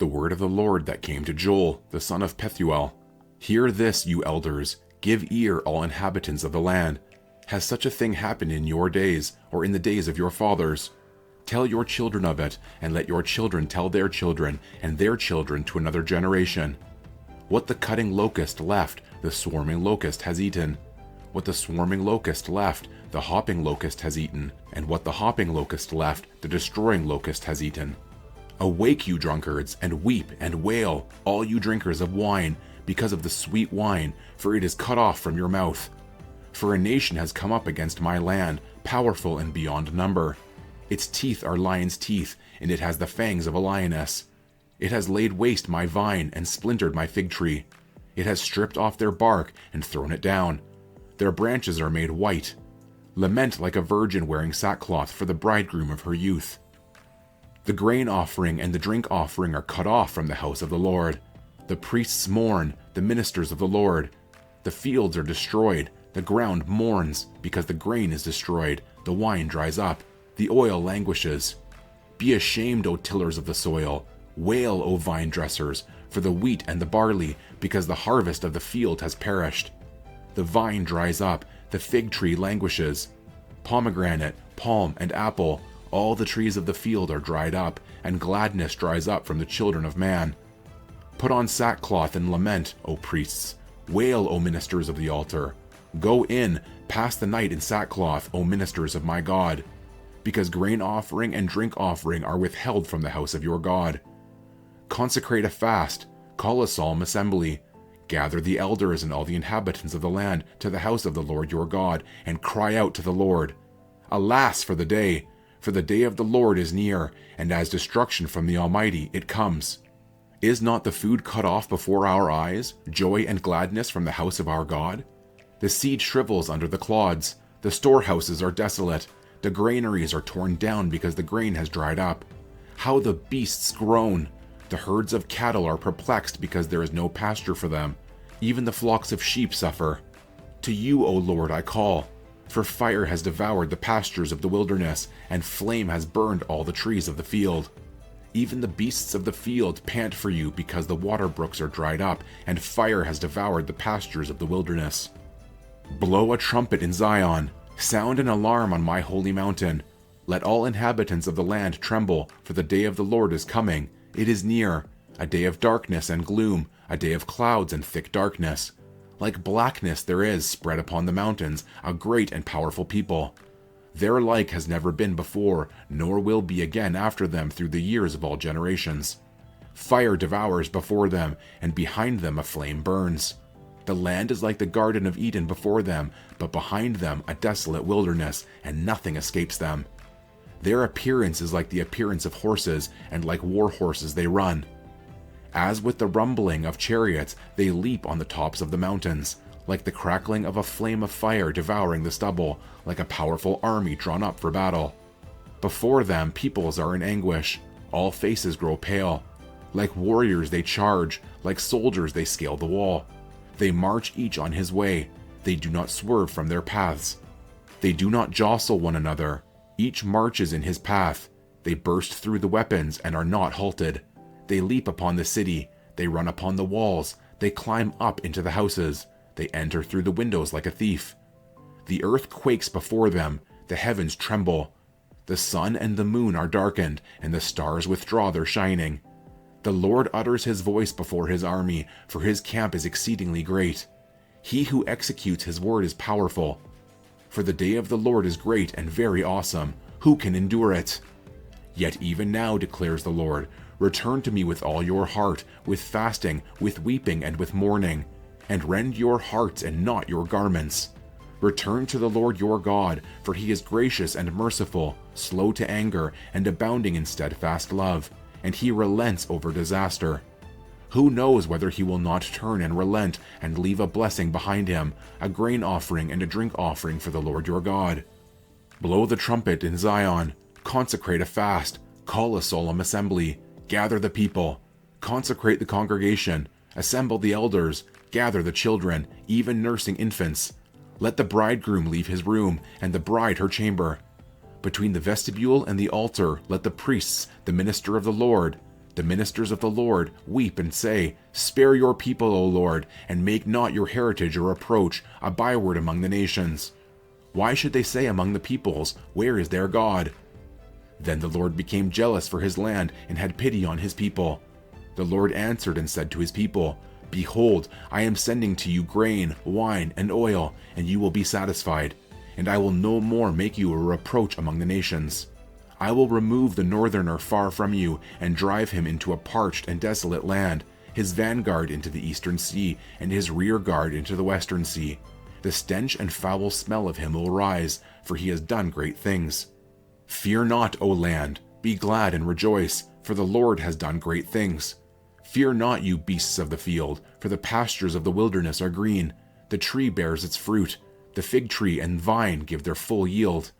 The word of the Lord that came to Joel, the son of Pethuel. Hear this, you elders, give ear, all inhabitants of the land. Has such a thing happened in your days, or in the days of your fathers? Tell your children of it, and let your children tell their children, and their children to another generation. What the cutting locust left, the swarming locust has eaten. What the swarming locust left, the hopping locust has eaten, and what the hopping locust left, the destroying locust has eaten. Awake, you drunkards, and weep and wail, all you drinkers of wine, because of the sweet wine, for it is cut off from your mouth. For a nation has come up against my land, powerful and beyond number. Its teeth are lion's teeth, and it has the fangs of a lioness. It has laid waste my vine and splintered my fig tree. It has stripped off their bark and thrown it down. Their branches are made white. Lament like a virgin wearing sackcloth for the bridegroom of her youth. The grain offering and the drink offering are cut off from the house of the Lord. The priests mourn, the ministers of the Lord. The fields are destroyed, the ground mourns, because the grain is destroyed, the wine dries up, the oil languishes. Be ashamed, O tillers of the soil. Wail, O vine dressers, for the wheat and the barley, because the harvest of the field has perished. The vine dries up, the fig tree languishes. Pomegranate, palm, and apple, all the trees of the field are dried up, and gladness dries up from the children of man. Put on sackcloth and lament, O priests. Wail, O ministers of the altar. Go in, pass the night in sackcloth, O ministers of my God. Because grain offering and drink offering are withheld from the house of your God. Consecrate a fast, call a solemn assembly. Gather the elders and all the inhabitants of the land to the house of the Lord your God, and cry out to the Lord. Alas for the day of the Lord is near, and as destruction from the Almighty it comes. Is not the food cut off before our eyes, joy and gladness from the house of our God? The seed shrivels under the clods, the storehouses are desolate, the granaries are torn down because the grain has dried up. How the beasts groan! The herds of cattle are perplexed because there is no pasture for them. Even the flocks of sheep suffer. To you, O Lord, I call, for fire has devoured the pastures of the wilderness, and flame has burned all the trees of the field. Even the beasts of the field pant for you because the water brooks are dried up, and fire has devoured the pastures of the wilderness. Blow a trumpet in Zion, sound an alarm on my holy mountain. Let all inhabitants of the land tremble, for the day of the Lord is coming. It is near, a day of darkness and gloom, a day of clouds and thick darkness. Like blackness there is spread upon the mountains a great and powerful people. Their like has never been before, nor will be again after them through the years of all generations. Fire devours before them, and behind them a flame burns. The land is like the Garden of Eden before them, but behind them a desolate wilderness, and nothing escapes them. Their appearance is like the appearance of horses, and like war horses they run. As with the rumbling of chariots, they leap on the tops of the mountains, like the crackling of a flame of fire devouring the stubble, like a powerful army drawn up for battle. Before them peoples are in anguish, all faces grow pale. Like warriors they charge, like soldiers they scale the wall. They march each on his way, they do not swerve from their paths. They do not jostle one another, each marches in his path. They burst through the weapons and are not halted. They leap upon the city, they run upon the walls, they climb up into the houses, they enter through the windows like a thief. The earth quakes before them, the heavens tremble. The sun and the moon are darkened, and the stars withdraw their shining. The Lord utters his voice before his army, for his camp is exceedingly great. He who executes his word is powerful. For the day of the Lord is great and very awesome. Who can endure it? Yet even now, declares the Lord, return to me with all your heart, with fasting, with weeping, and with mourning, and rend your hearts and not your garments. Return to the Lord your God, for he is gracious and merciful, slow to anger, and abounding in steadfast love, and he relents over disaster. Who knows whether he will not turn and relent and leave a blessing behind him, a grain offering and a drink offering for the Lord your God? Blow the trumpet in Zion, consecrate a fast, call a solemn assembly, gather the people, consecrate the congregation, assemble the elders, gather the children, even nursing infants. Let the bridegroom leave his room, and the bride her chamber. Between the vestibule and the altar let the priests, the minister of the Lord, The ministers of the Lord weep and say, Spare your people, O Lord, and make not your heritage a reproach, a byword among the nations. Why should they say among the peoples, Where is their God? Then the Lord became jealous for his land and had pity on his people. The Lord answered and said to his people, Behold, I am sending to you grain, wine, and oil, and you will be satisfied. And I will no more make you a reproach among the nations. I will remove the northerner far from you, and drive him into a parched and desolate land, his vanguard into the eastern sea, and his rear guard into the western sea. The stench and foul smell of him will rise, for he has done great things. Fear not, O land, be glad and rejoice, for the Lord has done great things. Fear not, you beasts of the field, for the pastures of the wilderness are green. The tree bears its fruit. The fig tree and vine give their full yield.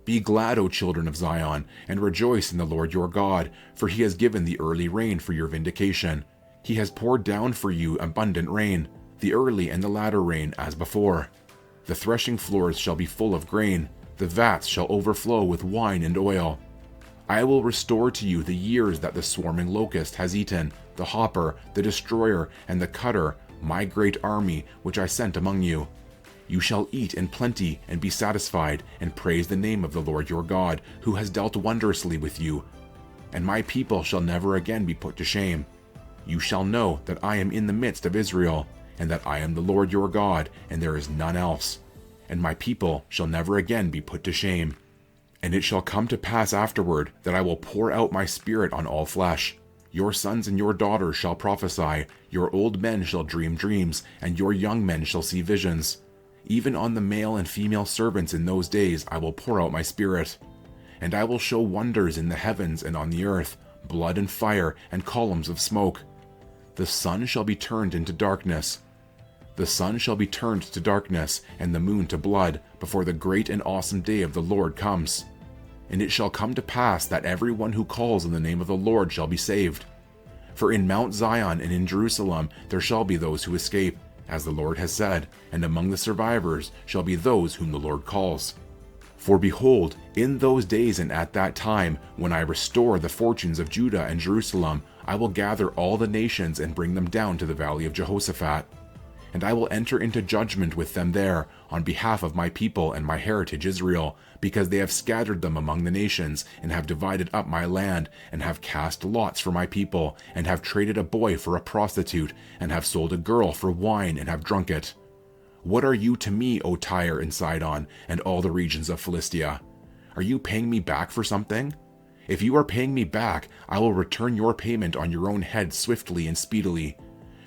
Be glad, O children of Zion, and rejoice in the Lord your God, for he has given the early rain for your vindication. He has poured down for you abundant rain, the early and the latter rain as before. The threshing floors shall be full of grain, the vats shall overflow with wine and oil. I will restore to you the years that the swarming locust has eaten, the hopper, the destroyer, and the cutter, my great army which I sent among you. You shall eat in plenty and be satisfied, and praise the name of the Lord your God, who has dealt wondrously with you. And my people shall never again be put to shame. You shall know that I am in the midst of Israel, and that I am the Lord your God, and there is none else. And my people shall never again be put to shame. And it shall come to pass afterward that I will pour out my spirit on all flesh. Your sons and your daughters shall prophesy, your old men shall dream dreams, and your young men shall see visions. Even on the male and female servants in those days I will pour out my spirit. And I will show wonders in the heavens and on the earth, blood and fire and columns of smoke. The sun shall be turned into darkness. The sun shall be turned to darkness, and the moon to blood, before the great and awesome day of the Lord comes. And it shall come to pass that everyone who calls on the name of the Lord shall be saved. For in Mount Zion and in Jerusalem there shall be those who escape, as the Lord has said, and among the survivors shall be those whom the Lord calls. For behold, in those days and at that time, when I restore the fortunes of Judah and Jerusalem, I will gather all the nations and bring them down to the valley of Jehoshaphat. And I will enter into judgment with them there, on behalf of my people and my heritage Israel, because they have scattered them among the nations, and have divided up my land, and have cast lots for my people, and have traded a boy for a prostitute, and have sold a girl for wine, and have drunk it. What are you to me, O Tyre and Sidon, and all the regions of Philistia? Are you paying me back for something? If you are paying me back, I will return your payment on your own head swiftly and speedily.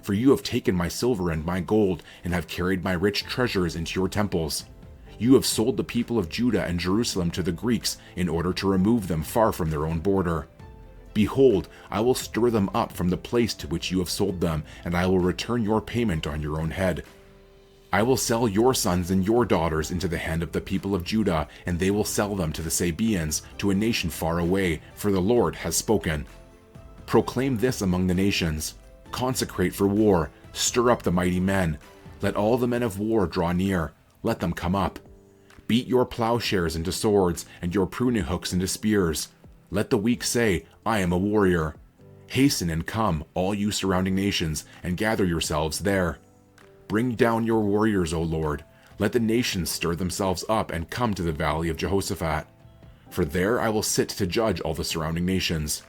For you have taken my silver and my gold, and have carried my rich treasures into your temples. You have sold the people of Judah and Jerusalem to the Greeks in order to remove them far from their own border. Behold, I will stir them up from the place to which you have sold them, and I will return your payment on your own head. I will sell your sons and your daughters into the hand of the people of Judah, and they will sell them to the Sabaeans, to a nation far away, for the Lord has spoken. Proclaim this among the nations. Consecrate for war, stir up the mighty men. Let all the men of war draw near, let them come up. Beat your plowshares into swords, and your pruning hooks into spears. Let the weak say, I am a warrior. Hasten and come, all you surrounding nations, and gather yourselves there. Bring down your warriors, O Lord. Let the nations stir themselves up and come to the valley of Jehoshaphat. For there I will sit to judge all the surrounding nations.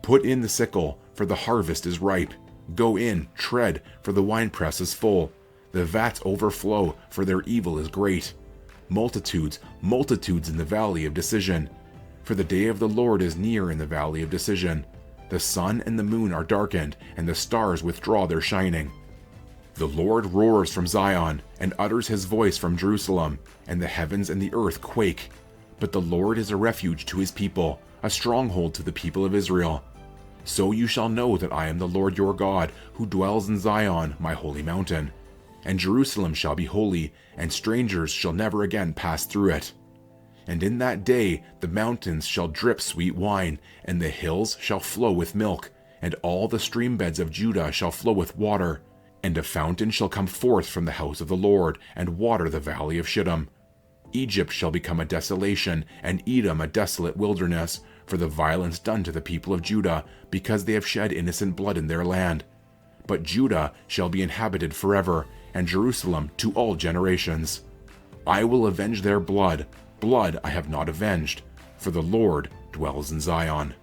Put in the sickle, for the harvest is ripe. Go in, tread, for the winepress is full. The vats overflow, for their evil is great. Multitudes, multitudes in the valley of decision. For the day of the Lord is near in the valley of decision. The sun and the moon are darkened, and the stars withdraw their shining. The Lord roars from Zion, and utters his voice from Jerusalem, and the heavens and the earth quake. But the Lord is a refuge to his people, a stronghold to the people of Israel. So you shall know that I am the Lord your God, who dwells in Zion, my holy mountain. And Jerusalem shall be holy, and strangers shall never again pass through it. And in that day the mountains shall drip sweet wine, and the hills shall flow with milk, and all the stream beds of Judah shall flow with water. And a fountain shall come forth from the house of the Lord, and water the valley of Shittim. Egypt shall become a desolation, and Edom a desolate wilderness, for the violence done to the people of Judah, because they have shed innocent blood in their land. But Judah shall be inhabited forever, and Jerusalem to all generations. I will avenge their blood, blood I have not avenged, for the Lord dwells in Zion.